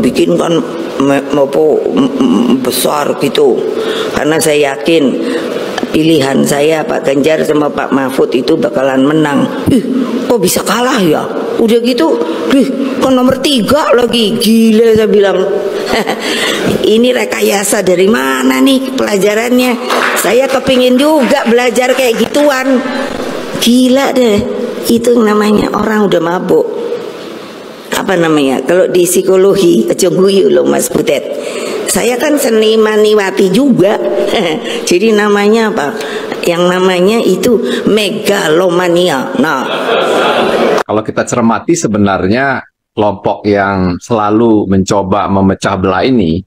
bikin kan besar gitu, karena saya yakin pilihan saya Pak Ganjar sama Pak Mahfud itu bakalan menang. Kok bisa kalah ya? Udah gitu, kan nomor 3 lagi, gila saya bilang. Ini rekayasa dari mana nih pelajarannya? Saya kepingin juga belajar kayak gituan. Gila deh, itu namanya orang udah mabuk. Apa namanya? Kalau di psikologi, aja guyu loh Mas Butet. Saya kan seniman niwati juga. Jadi namanya apa? Yang namanya itu megalomania. Nah, kalau kita cermati sebenarnya kelompok yang selalu mencoba memecah belah ini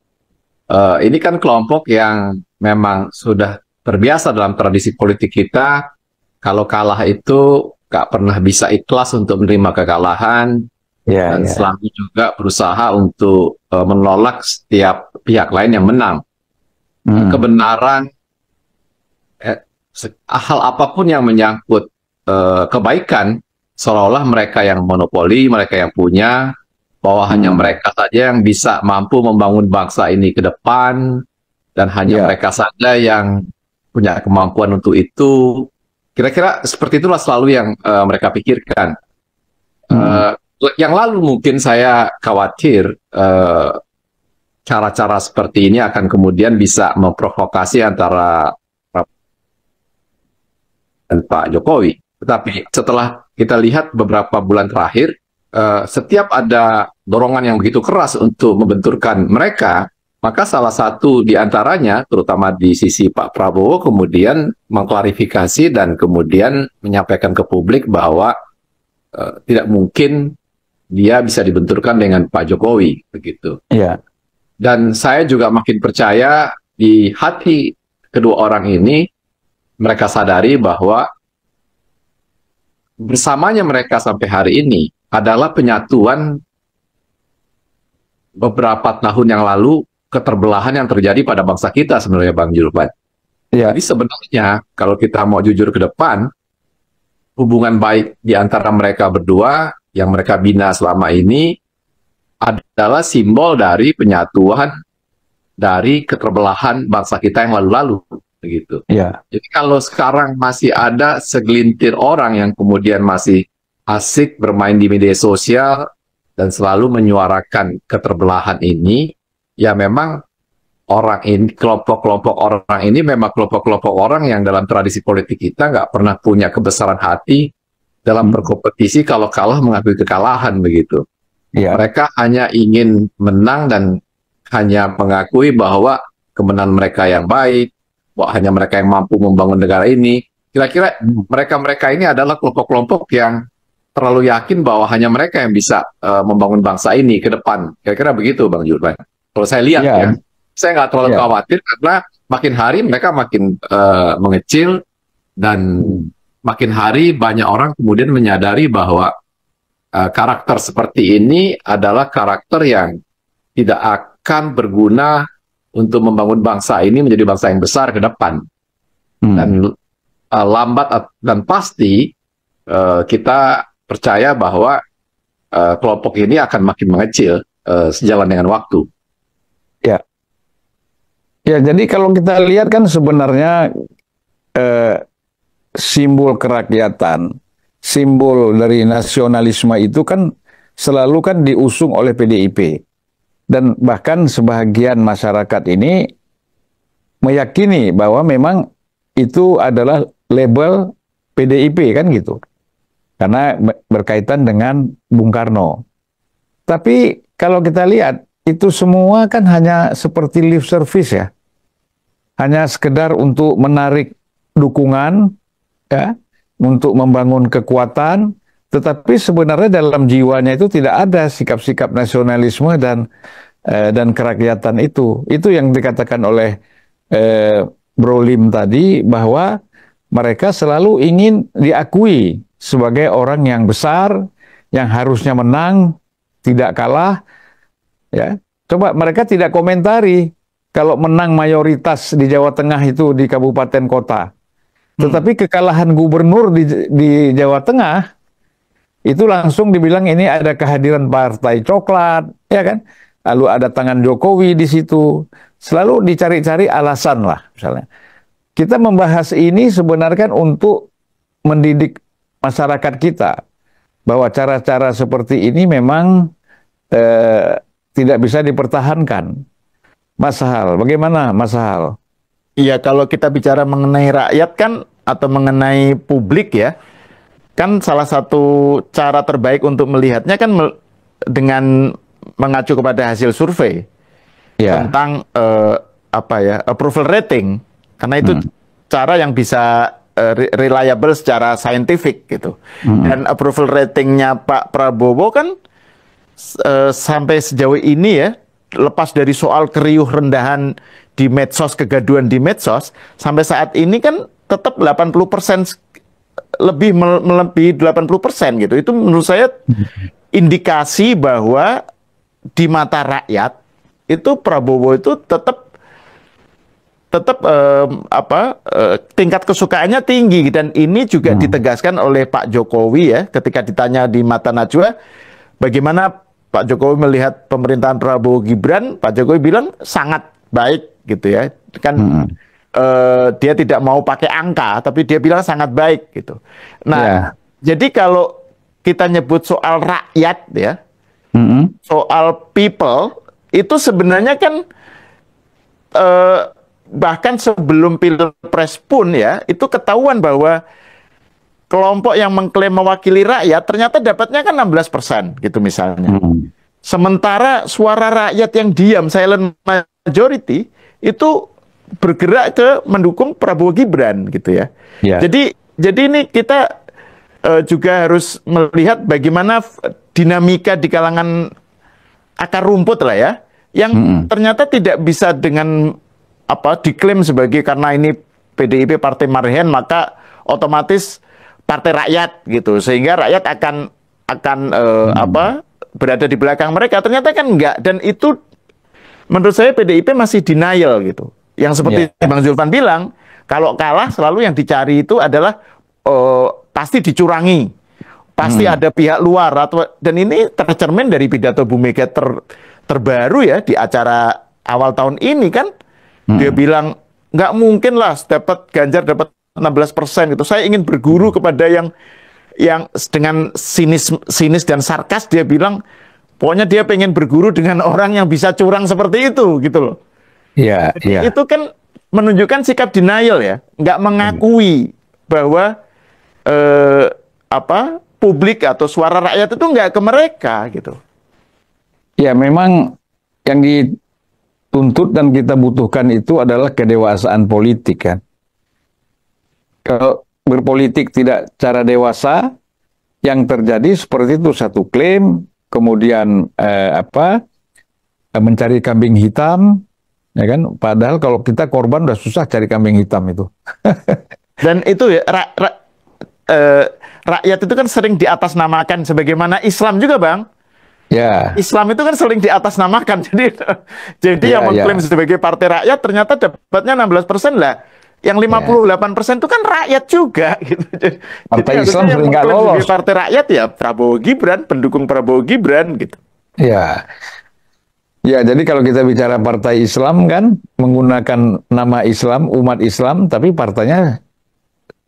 kan kelompok yang memang sudah terbiasa dalam tradisi politik kita. Kalau kalah itu gak pernah bisa ikhlas untuk menerima kekalahan, dan selalu juga berusaha untuk menolak setiap pihak lain yang menang. Kebenaran, hal apapun yang menyangkut kebaikan, seolah-olah mereka yang monopoli, mereka yang punya, bahwa hanya mereka saja yang bisa mampu membangun bangsa ini ke depan, dan hanya mereka saja yang punya kemampuan untuk itu. Kira-kira seperti itulah selalu yang mereka pikirkan. Yang lalu mungkin saya khawatir cara-cara seperti ini akan kemudian bisa memprovokasi antara dan Pak Jokowi. Tetapi setelah kita lihat beberapa bulan terakhir, setiap ada dorongan yang begitu keras untuk membenturkan mereka, maka salah satu di antaranya, terutama di sisi Pak Prabowo, kemudian mengklarifikasi dan kemudian menyampaikan ke publik bahwa tidak mungkin dia bisa dibenturkan dengan Pak Jokowi, begitu. Dan saya juga makin percaya di hati kedua orang ini, mereka sadari bahwa bersamanya mereka sampai hari ini adalah penyatuan beberapa tahun yang lalu keterbelahan yang terjadi pada bangsa kita sebenarnya, Bang Julpan. Jadi sebenarnya kalau kita mau jujur ke depan, hubungan baik di antara mereka berdua yang mereka bina selama ini adalah simbol dari penyatuan dari keterbelahan bangsa kita yang lalu-lalu. Begitu. Jadi kalau sekarang masih ada segelintir orang yang kemudian masih asik bermain di media sosial dan selalu menyuarakan keterbelahan ini, ya memang orang ini, kelompok-kelompok orang ini memang kelompok-kelompok orang yang dalam tradisi politik kita nggak pernah punya kebesaran hati dalam berkompetisi, kalau kalah mengakui kekalahan, begitu. Mereka hanya ingin menang dan hanya mengakui bahwa kemenangan mereka yang baik, bahwa hanya mereka yang mampu membangun negara ini. Kira-kira mereka-mereka ini adalah kelompok-kelompok yang terlalu yakin bahwa hanya mereka yang bisa membangun bangsa ini ke depan. Kira-kira begitu, Bang Julpan. Kalau saya lihat ya, saya nggak terlalu khawatir karena makin hari mereka makin mengecil, dan makin hari banyak orang kemudian menyadari bahwa karakter seperti ini adalah karakter yang tidak akan berguna untuk membangun bangsa ini menjadi bangsa yang besar ke depan. Dan lambat dan pasti kita percaya bahwa kelompok ini akan makin mengecil sejalan dengan waktu. Ya, jadi kalau kita lihat kan sebenarnya simbol kerakyatan, simbol dari nasionalisme itu kan selalu kan diusung oleh PDIP. Dan bahkan sebagian masyarakat ini meyakini bahwa memang itu adalah label PDIP kan gitu. Karena berkaitan dengan Bung Karno. Tapi kalau kita lihat, itu semua kan hanya seperti lip service ya. Hanya sekedar untuk menarik dukungan, ya, untuk membangun kekuatan, tetapi sebenarnya dalam jiwanya itu tidak ada sikap-sikap nasionalisme dan kerakyatan itu. Itu yang dikatakan oleh Bro Lim tadi, bahwa mereka selalu ingin diakui sebagai orang yang besar, yang harusnya menang, tidak kalah. Ya, coba mereka tidak komentari kalau menang mayoritas di Jawa Tengah itu di kabupaten kota. Tetapi kekalahan gubernur di Jawa Tengah itu langsung dibilang ini ada kehadiran partai coklat, ya kan? lalu ada tangan Jokowi di situ. Selalu dicari-cari alasan lah misalnya. Kita membahas ini sebenarnya untuk mendidik masyarakat kita bahwa cara-cara seperti ini memang tidak bisa dipertahankan. Mas Hal, bagaimana Mas Hal? Iya, kalau kita bicara mengenai rakyat kan atau mengenai publik ya, kan salah satu cara terbaik untuk melihatnya kan dengan mengacu kepada hasil survei tentang apa ya, approval rating, karena itu cara yang bisa reliable secara saintifik gitu. Dan approval ratingnya Pak Prabowo kan sampai sejauh ini ya, lepas dari soal keriuh rendahan di medsos, kegaduhan di medsos, sampai saat ini kan tetap 80% lebih melebihi 80% gitu. Itu menurut saya indikasi bahwa di mata rakyat itu Prabowo itu tetap tingkat kesukaannya tinggi, dan ini juga ditegaskan oleh Pak Jokowi ya ketika ditanya di Mata Najwa bagaimana Pak Jokowi melihat pemerintahan Prabowo Gibran. Pak Jokowi bilang sangat baik gitu ya, kan dia tidak mau pakai angka tapi dia bilang sangat baik gitu. Nah, jadi kalau kita nyebut soal rakyat ya, soal people itu sebenarnya kan bahkan sebelum pilpres pun ya, itu ketahuan bahwa kelompok yang mengklaim mewakili rakyat ternyata dapatnya kan 16% gitu misalnya. Sementara suara rakyat yang diam, silent majority, itu bergerak ke mendukung Prabowo Gibran gitu ya. Jadi ini kita juga harus melihat bagaimana dinamika di kalangan akar rumput lah ya, yang ternyata tidak bisa dengan diklaim sebagai karena ini PDIP partai marhen maka otomatis partai rakyat gitu, sehingga rakyat akan berada di belakang mereka. Ternyata kan enggak, dan itu menurut saya PDIP masih denial gitu. Yang seperti Bang Zulfan bilang, kalau kalah selalu yang dicari itu adalah pasti dicurangi, pasti ada pihak luar, dan ini tercermin dari pidato Bu Mega terbaru ya di acara awal tahun ini kan. Dia bilang nggak mungkin lah dapat Ganjar dapat 16% gitu. Saya ingin berguru kepada yang dengan sinis dan sarkas. Dia bilang pokoknya dia pengen berguru dengan orang yang bisa curang seperti itu gitu loh. Jadi itu kan menunjukkan sikap denial ya, nggak mengakui bahwa publik atau suara rakyat itu nggak ke mereka gitu. Ya memang yang dituntut dan kita butuhkan itu adalah kedewasaan politik kan. Kalau berpolitik tidak cara dewasa, yang terjadi seperti itu, satu klaim, kemudian mencari kambing hitam, ya kan? Padahal kalau kita korban udah susah cari kambing hitam itu. Dan itu ya rakyat itu kan sering diatasnamakan sebagaimana Islam juga, Bang. Islam itu kan sering diatasnamakan. Jadi yang mengklaim sebagai partai rakyat ternyata dapatnya 16% lah. Yang 58% itu kan rakyat juga gitu. Partai Islam sering nggak lolos. Partai rakyat ya Prabowo Gibran, pendukung Prabowo Gibran gitu. Ya, jadi kalau kita bicara partai Islam kan menggunakan nama Islam, umat Islam, tapi partainya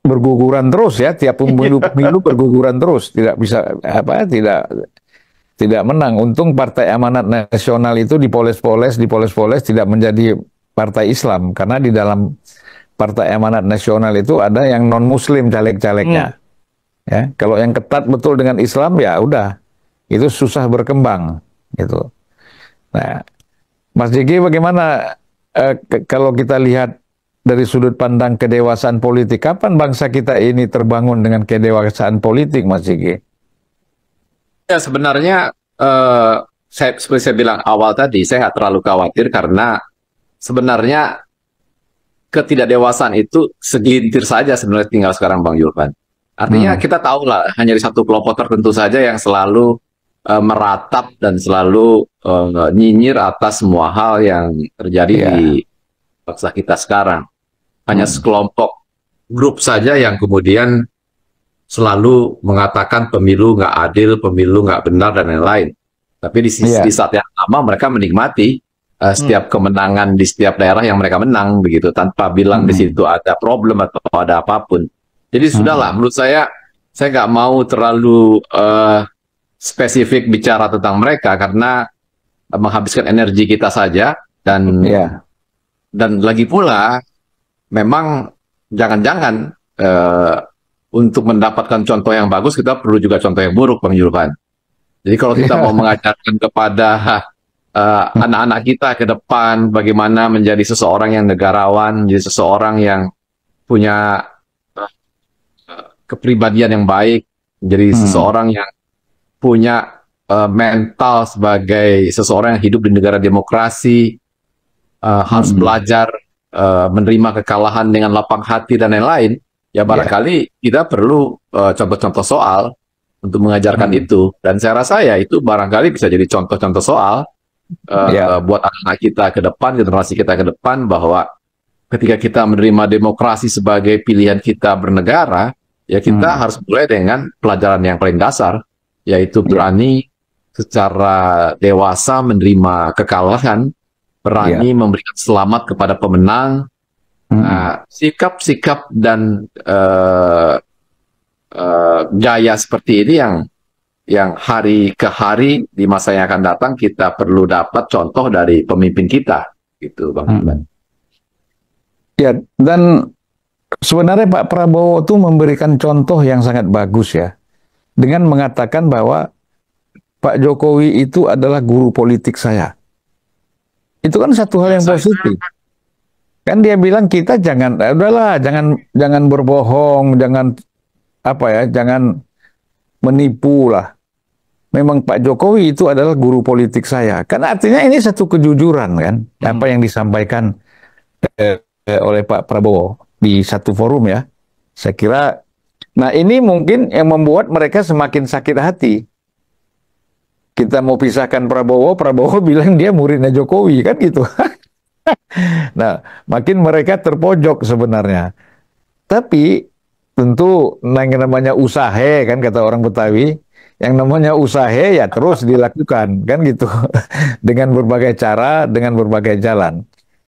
berguguran terus ya, tiap pemilu berguguran terus, tidak bisa tidak menang. Untung Partai Amanat Nasional itu dipoles-poles tidak menjadi partai Islam, karena di dalam Partai Amanat Nasional itu ada yang non-Muslim caleg-calegnya. Ya, kalau yang ketat betul dengan Islam ya udah, itu susah berkembang gitu. Nah, Mas Jigi bagaimana kalau kita lihat dari sudut pandang kedewasaan politik, kapan bangsa kita ini terbangun dengan kedewasaan politik, Mas Jigi? Ya sebenarnya seperti saya bilang awal tadi, saya nggak terlalu khawatir karena sebenarnya ketidakdewasaan itu segelintir saja sebenarnya tinggal sekarang, Bang Julvan. Artinya kita tahu lah, hanya di satu kelompok tertentu saja yang selalu meratap dan selalu nyinyir atas semua hal yang terjadi di bangsa kita sekarang. Hanya sekelompok grup saja yang kemudian selalu mengatakan pemilu nggak adil, pemilu nggak benar, dan lain-lain. Tapi di saat yang sama mereka menikmati setiap kemenangan di setiap daerah yang mereka menang begitu, tanpa bilang di situ ada problem atau ada apapun. Jadi sudahlah, menurut saya nggak mau terlalu spesifik bicara tentang mereka karena menghabiskan energi kita saja, dan lagi pula memang jangan-jangan untuk mendapatkan contoh yang bagus kita perlu juga contoh yang buruk, Bang Julvan. Jadi kalau kita mau mengajarkan kepada anak-anak kita ke depan bagaimana menjadi seseorang yang negarawan, menjadi seseorang yang punya kepribadian yang baik, menjadi seseorang yang punya mental sebagai seseorang yang hidup di negara demokrasi, harus belajar menerima kekalahan dengan lapang hati dan lain-lain, ya barangkali kita perlu contoh-contoh soal untuk mengajarkan itu. Dan saya rasa ya itu barangkali bisa jadi contoh-contoh soal buat anak-anak kita ke depan, generasi kita ke depan, bahwa ketika kita menerima demokrasi sebagai pilihan kita bernegara, ya kita harus mulai dengan pelajaran yang paling dasar, yaitu berani secara dewasa menerima kekalahan, berani memberikan selamat kepada pemenang. Sikap-sikap dan gaya seperti ini yang hari ke hari di masa yang akan datang kita perlu dapat contoh dari pemimpin kita, gitu, Bang Iman. Ya, dan sebenarnya Pak Prabowo itu memberikan contoh yang sangat bagus ya, dengan mengatakan bahwa Pak Jokowi itu adalah guru politik saya. Itu kan satu hal yang positif. Kan dia bilang kita udahlah, jangan berbohong, jangan jangan menipu lah. Memang Pak Jokowi itu adalah guru politik saya. Kan artinya ini satu kejujuran kan, apa yang disampaikan oleh Pak Prabowo di satu forum ya. Saya kira, nah ini mungkin yang membuat mereka semakin sakit hati. Kita mau pisahkan Prabowo bilang dia muridnya Jokowi, kan gitu. Nah, makin mereka terpojok sebenarnya. Tapi tentu yang namanya usahe, kan kata orang Betawi, yang namanya usahe ya terus dilakukan, kan gitu. Dengan berbagai cara, dengan berbagai jalan.